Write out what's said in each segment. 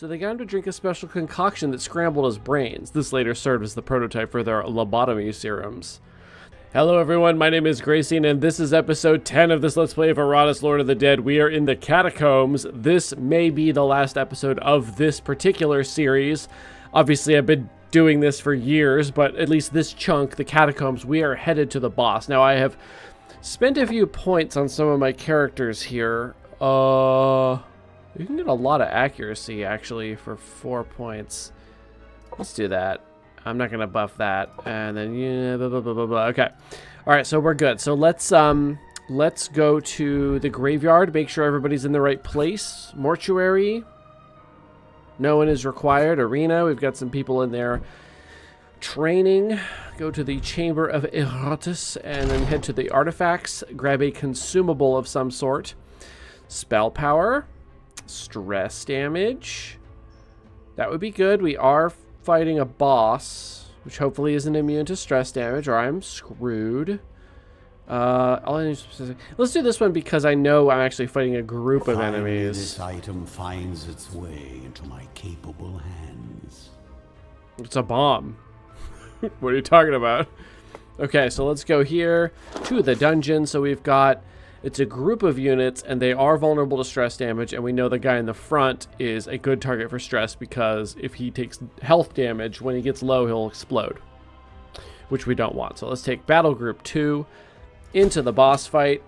So they got him to drink a special concoction that scrambled his brains. This later served as the prototype for their lobotomy serums. Hello everyone, my name is Grayson, and this is episode 10 of this Let's Play of Iratus, Lord of the Dead. We are in the Catacombs. This may be the last episode of this particular series. Obviously, I've been doing this for years, but at least this chunk, the Catacombs, we are headed to the boss. Now, I have spent a few points on some of my characters here. You can get a lot of accuracy, actually, for 4 points. Let's do that. I'm not gonna buff that, and then yeah, blah, blah, blah, blah, blah. Okay, all right, so we're good. So let's go to the graveyard, make sure everybody's in the right place. Mortuary, no one is required. Arena, we've got some people in there training. Go to the chamber of Iratus, and then head to the artifacts. Grab a consumable of some sort. Spell power, stress damage. That would be good. We are fighting a boss, which hopefully isn't immune to stress damage, or I'm screwed. Let's do this one because I know I'm actually fighting a group of enemies. This item finds its way into my capable hands. It's a bomb. What are you talking about? Okay, so let's go here to the dungeon. So we've got, it's a group of units, and they are vulnerable to stress damage, and we know the guy in the front is a good target for stress because if he takes health damage, when he gets low, he'll explode, which we don't want. So let's take Battle Group 2 into the boss fight.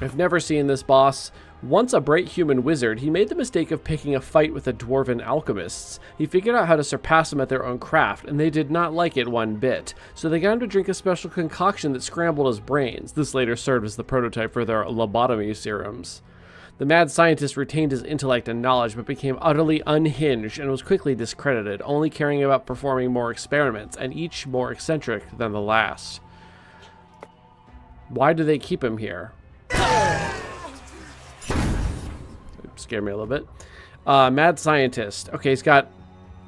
I've never seen this boss. Once a bright human wizard, he made the mistake of picking a fight with the dwarven alchemists. He figured out how to surpass them at their own craft, and they did not like it one bit. So they got him to drink a special concoction that scrambled his brains. This later served as the prototype for their lobotomy serums. The mad scientist retained his intellect and knowledge, but became utterly unhinged and was quickly discredited, only caring about performing more experiments, and each more eccentric than the last. Why do they keep him here? Scared me a little bit. Mad scientist. Okay, he's got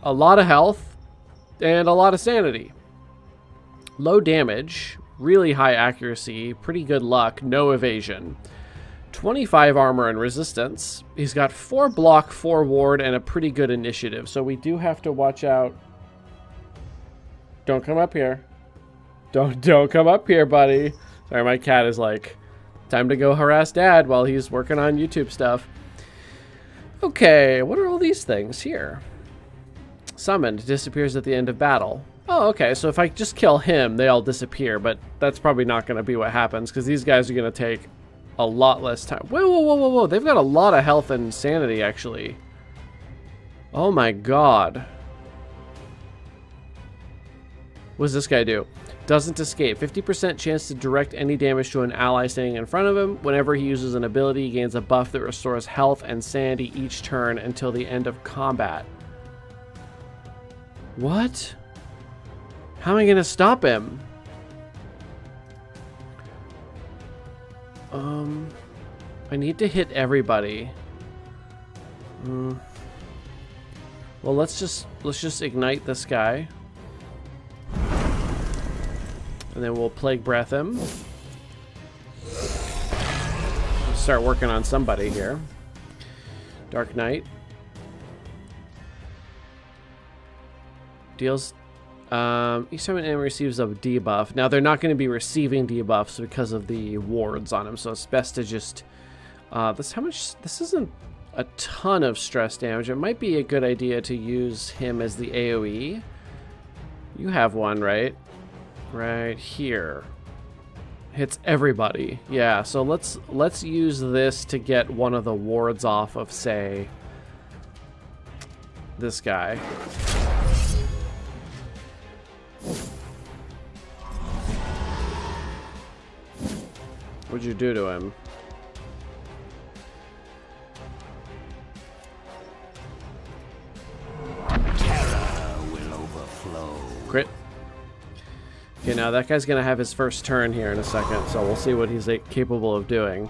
a lot of health and a lot of sanity. Low damage, really high accuracy, pretty good luck, no evasion. 25 armor and resistance. He's got 4 block, 4 ward, and a pretty good initiative. So we do have to watch out. Don't come up here. Don't come up here, buddy. Sorry, my cat is like, time to go harass dad while he's working on YouTube stuff. Okay, what are all these things here? Summoned, disappears at the end of battle. Oh, okay, so if I just kill him, they all disappear, but that's probably not going to be what happens, because these guys are going to take a lot less time. Whoa, whoa, whoa, whoa, whoa, they've got a lot of health and sanity, actually. Oh my god. What does this guy do? Doesn't escape. 50% chance to direct any damage to an ally standing in front of him. Whenever he uses an ability, he gains a buff that restores health and sanity each turn until the end of combat. What? How am I going to stop him? I need to hit everybody. Well, let's just ignite this guy. And then we'll Plague Breath him. We'll start working on somebody here. Dark Knight. Deals... each time an enemy receives a debuff. Now, they're not going to be receiving debuffs because of the wards on him, so it's best to just... This isn't a ton of stress damage. It might be a good idea to use him as the AoE. You have one, right? Right here. Hits everybody. Yeah, so let's use this to get one of the wards off of, say, this guy. What'd you do to him? Terror will overflow. Crit. Okay, now that guy's gonna have his first turn here in a second, so we'll see what he's capable of doing.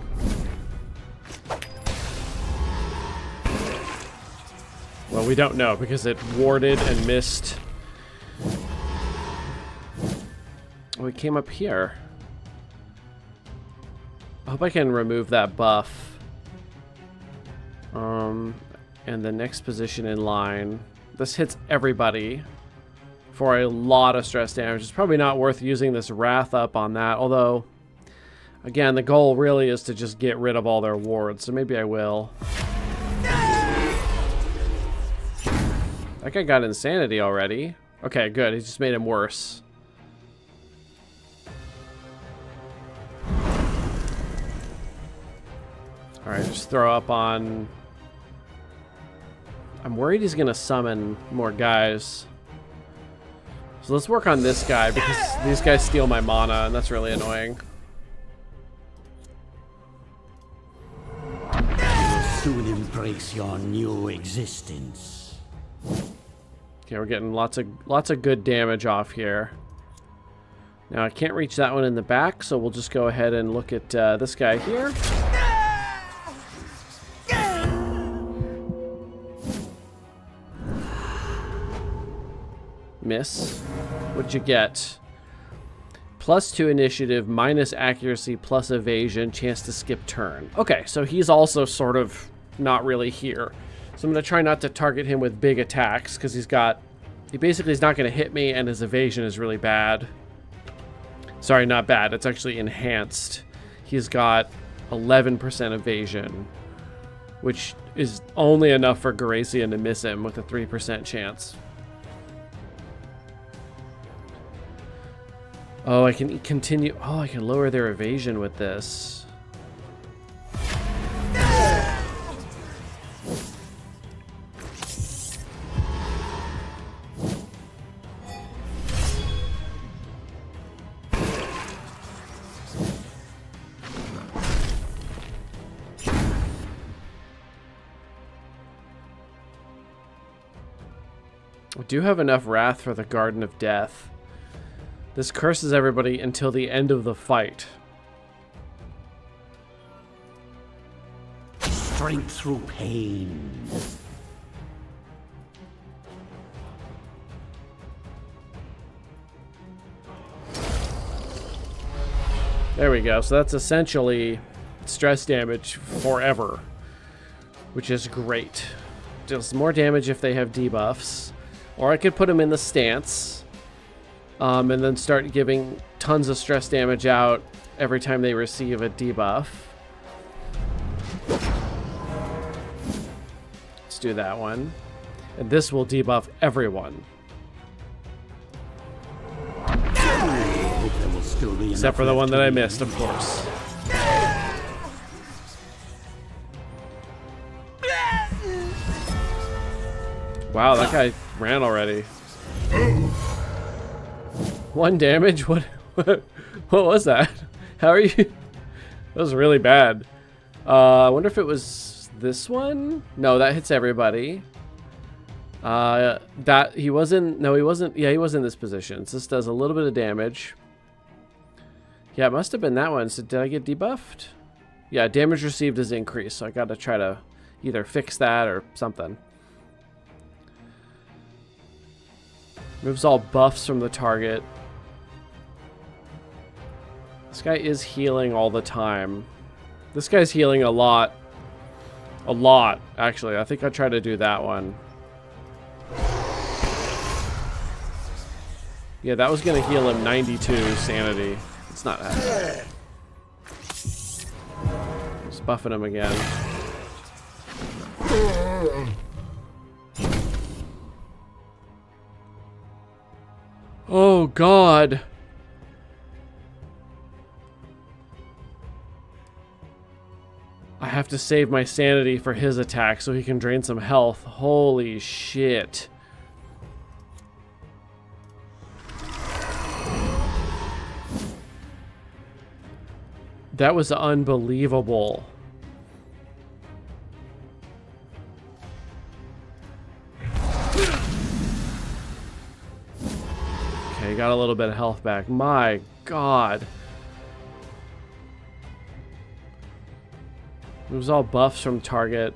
Well, we don't know because it warded and missed. Oh, it came up here. I hope I can remove that buff. And the next position in line. This hits everybody for a lot of stress damage. It's probably not worth using this Wrath up on that, although, again, the goal really is to just get rid of all their wards, so maybe I will. That guy got insanity already. Okay, good. He just made him worse. Alright, just throw up on... I'm worried he's going to summon more guys. So let's work on this guy, because these guys steal my mana, and that's really annoying. You will soon embrace your new existence. Okay, we're getting lots of good damage off here. Now I can't reach that one in the back, so we'll just go ahead and look at this guy here. Miss. What'd you get? +2 initiative, minus accuracy, plus evasion, chance to skip turn. Okay, so he's also sort of not really here. So I'm going to try not to target him with big attacks, because he basically is not going to hit me, and his evasion is really bad. Sorry, not bad. It's actually enhanced. He's got 11% evasion, which is only enough for Garacian to miss him with a 3% chance. Oh, I can continue. Oh, I can lower their evasion with this. I do have enough Wrath for the Garden of Death. This curses everybody until the end of the fight. Strength through pain. There we go. So that's essentially stress damage forever, which is great. Deals more damage if they have debuffs. Or I could put them in the stance. And then start giving tons of stress damage out every time they receive a debuff. Let's do that one. And this will debuff everyone. Except for the one that I missed, of course. Wow, that guy ran already. 1 damage? What was that? How are you? That was really bad. I wonder if it was this one? No, that hits everybody. That he wasn't. No, he wasn't. Yeah, he was in this position. So this does a little bit of damage. Yeah, it must have been that one. So did I get debuffed? Yeah, damage received is increased. So I got to try to either fix that or something. Moves all buffs from the target. This guy is healing all the time. This guy's healing a lot. A lot, actually. I think I'll try to do that one. Yeah, that was going to heal him 92 sanity. It's not happening. Just buffing him again. Oh, God. I have to save my sanity for his attack so he can drain some health. Holy shit. That was unbelievable. Okay, got a little bit of health back. My God. It was all buffs from target.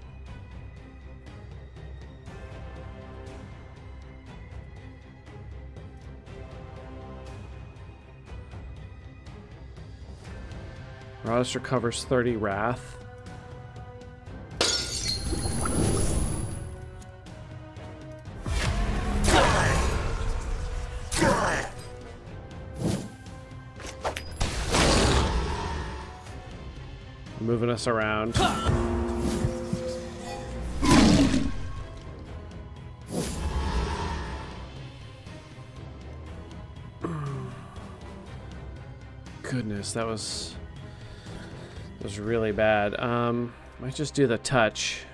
Iratus recovers 30 Wrath. moving us around. Goodness, that was really bad. Might just do the touch.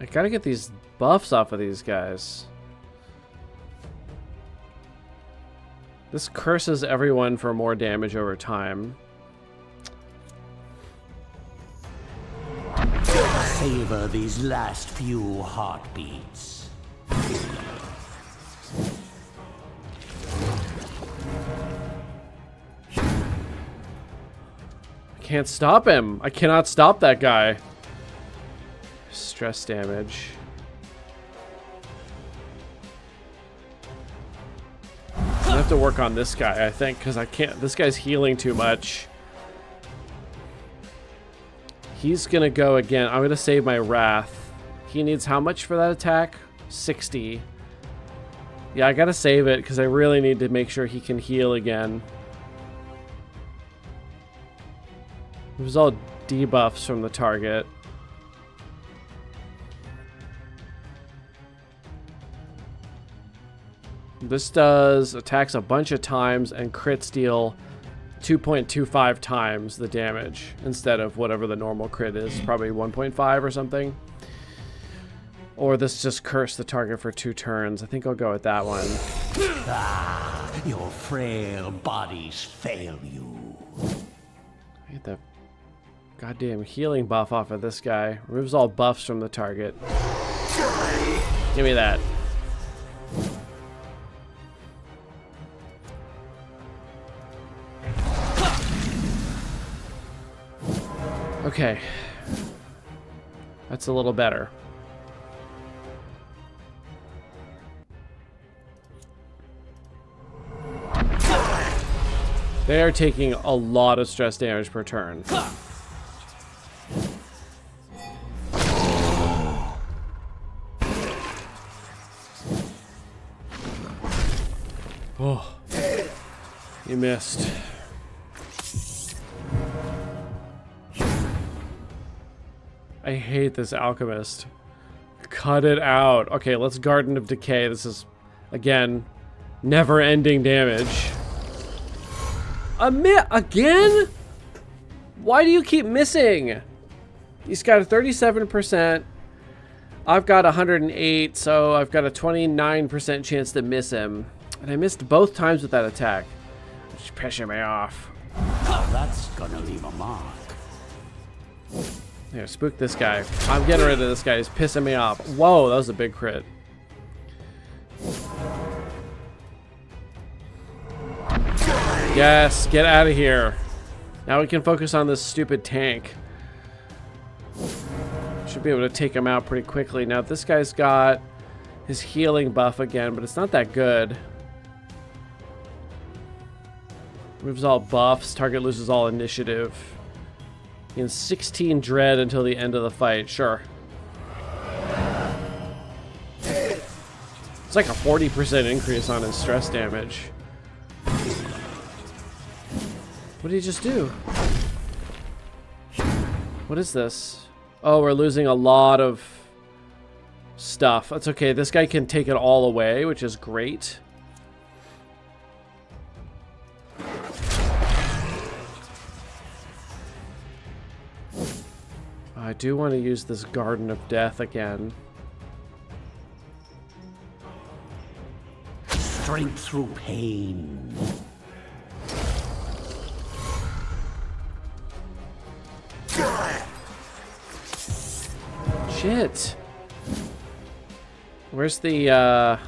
I gotta get these buffs off of these guys. This curses everyone for more damage over time. Savor these last few heartbeats. Can't stop him. I cannot stop that guy. Stress damage. I have to work on this guy, I think, because I can't. This guy's healing too much. He's gonna go again. I'm gonna save my wrath. He needs how much for that attack? 60. Yeah, I gotta save it because I really need to make sure he can heal again. It was all debuffs from the target. This does attacks a bunch of times and crits deal 2.25 times the damage instead of whatever the normal crit is, probably 1.5 or something. Or this just cursed the target for 2 turns. I think I'll go with that one. Ah, your frail bodies fail you. Get the goddamn healing buff off of this guy. Removes all buffs from the target. Give me that. Okay. That's a little better. They are taking a lot of stress damage per turn. Oh, you missed. I hate this alchemist. Cut it out. Okay, let's Garden of Decay. This is, again, never-ending damage. Again? Why do you keep missing? He's got a 37%. I've got 108, so I've got a 29% chance to miss him. And I missed both times with that attack. It's pissing me off. Now that's gonna leave a mark. Here, spook this guy. I'm getting rid of this guy. He's pissing me off. Whoa, that was a big crit. Yes, get out of here. Now we can focus on this stupid tank. Should be able to take him out pretty quickly. Now this guy's got his healing buff again, but it's not that good. Moves all buffs. Target loses all initiative. In 16 dread until the end of the fight. Sure. It's like a 40% increase on his stress damage. What did he just do? What is this? Oh, we're losing a lot of stuff. That's okay. This guy can take it all away, which is great. I do want to use this Garden of Death again. Strength through pain. Shit. Where's the,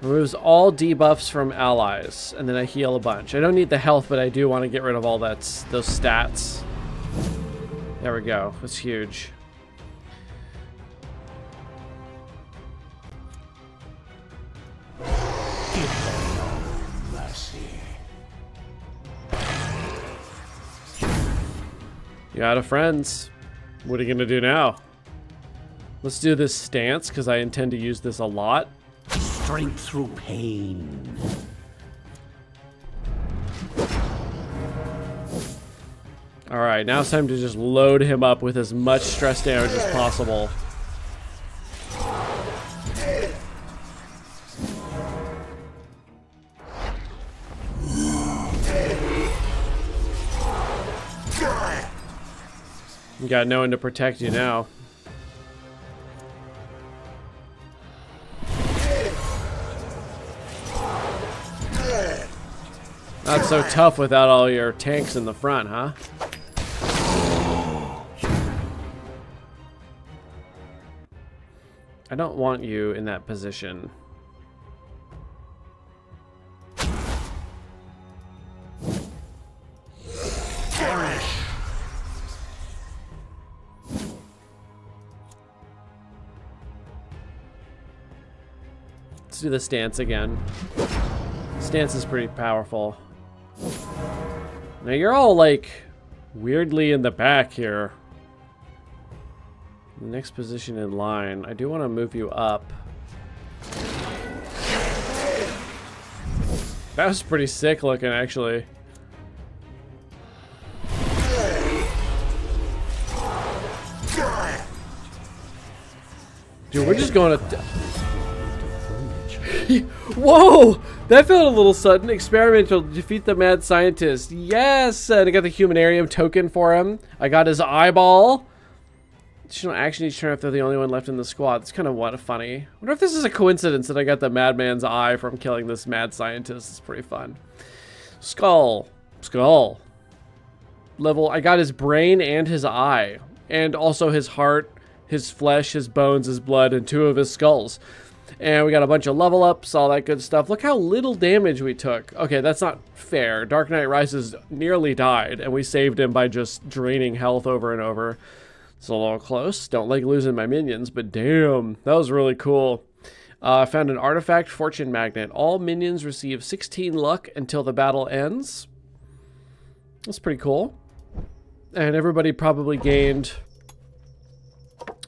removes all debuffs from allies, and then I heal a bunch. I don't need the health, but I do want to get rid of all those stats. There we go. That's huge. You out of friends. What are you gonna do now? Let's do this stance, because I intend to use this a lot. Strength through pain. Alright, now it's time to just load him up with as much stress damage as possible. You got no one to protect you now. Not so tough without all your tanks in the front, huh? I don't want you in that position. Let's do the stance again. Stance is pretty powerful. Now you're all like weirdly in the back here. The next position in line. I do want to move you up. That was pretty sick looking, actually. Dude, we're just going to... Whoa! That felt a little sudden. Experimental. Defeat the mad scientist. Yes! And I got the humanarium token for him. I got his eyeball. Additional action each turn if they're the only one left in the squad. That's kind of what funny. I wonder if this is a coincidence that I got the madman's eye from killing this mad scientist. It's pretty fun. Skull. Skull. Level. I got his brain and his eye. And also his heart, his flesh, his bones, his blood, and 2 of his skulls. And we got a bunch of level ups, all that good stuff. Look how little damage we took. Okay, that's not fair. Dark Knight Rises nearly died, and we saved him by just draining health over and over. It's a little close. Don't like losing my minions, but damn, that was really cool. I found an artifact, Fortune Magnet. All minions receive 16 luck until the battle ends. That's pretty cool. And everybody probably gained,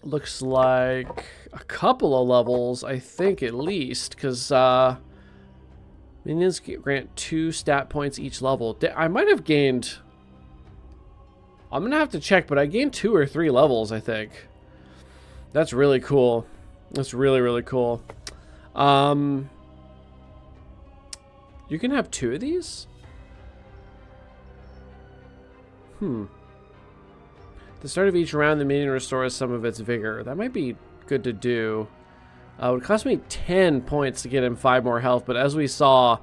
looks like, a couple of levels, I think, at least, because minions grant 2 stat points each level. I might have gained... I'm gonna have to check, but I gained 2 or 3 levels, I think. That's really cool. That's really, really cool. You can have 2 of these? At the start of each round, the minion restores some of its vigor. That might be good to do. It would cost me 10 points to get him 5 more health, but as we saw,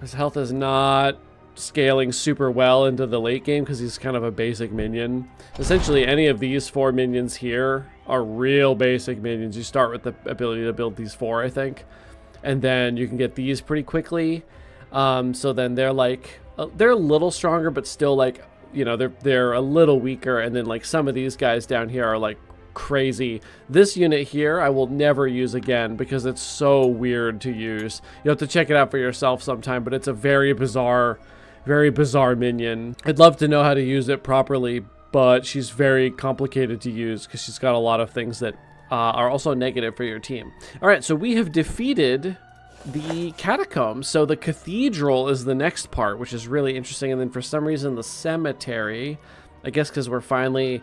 his health is not scaling super well into the late game because he's kind of a basic minion. Essentially, any of these 4 minions here are real basic minions. You start with the ability to build these 4, I think, and then you can get these pretty quickly. So then they're like, they're a little stronger, but still like, you know, they're a little weaker. And then like some of these guys down here are like crazy. This unit here I will never use again because it's so weird to use. You have to check it out for yourself sometime, but it's a very bizarre minion. I'd love to know how to use it properly, but she's very complicated to use because she's got a lot of things that are also negative for your team. All right, so we have defeated the Catacombs. So the cathedral is the next part, which is really interesting. And then for some reason, the cemetery, I guess because we're finally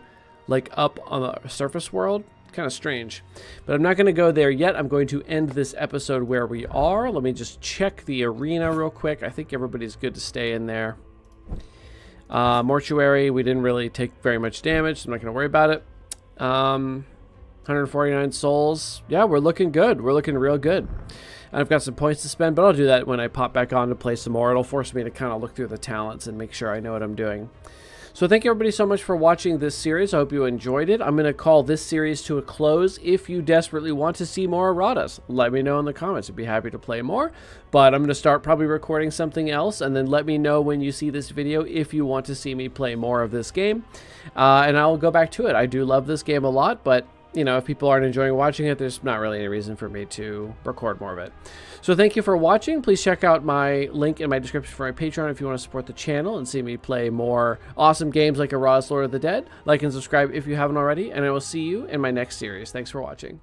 like up on the surface world. Kind of strange, but I'm not going to go there yet. I'm going to end this episode where we are. Let me just check the arena real quick. I think everybody's good to stay in there. Mortuary, we didn't really take very much damage, so I'm not going to worry about it. 149 souls. Yeah, we're looking good. We're looking real good. And I've got some points to spend, but I'll do that when I pop back on to play some more. It'll force me to kind of look through the talents and make sure I know what I'm doing. So thank you everybody so much for watching this series. I hope you enjoyed it. I'm going to call this series to a close. If you desperately want to see more Iratus, let me know in the comments. I'd be happy to play more. But I'm going to start probably recording something else, and then let me know when you see this video if you want to see me play more of this game. And I'll go back to it. I do love this game a lot, but you know, if people aren't enjoying watching it, there's not really any reason for me to record more of it. So thank you for watching. Please check out my link in my description for my Patreon if you want to support the channel and see me play more awesome games like Iratus Lord of the Dead. Like and subscribe if you haven't already, and I will see you in my next series. Thanks for watching.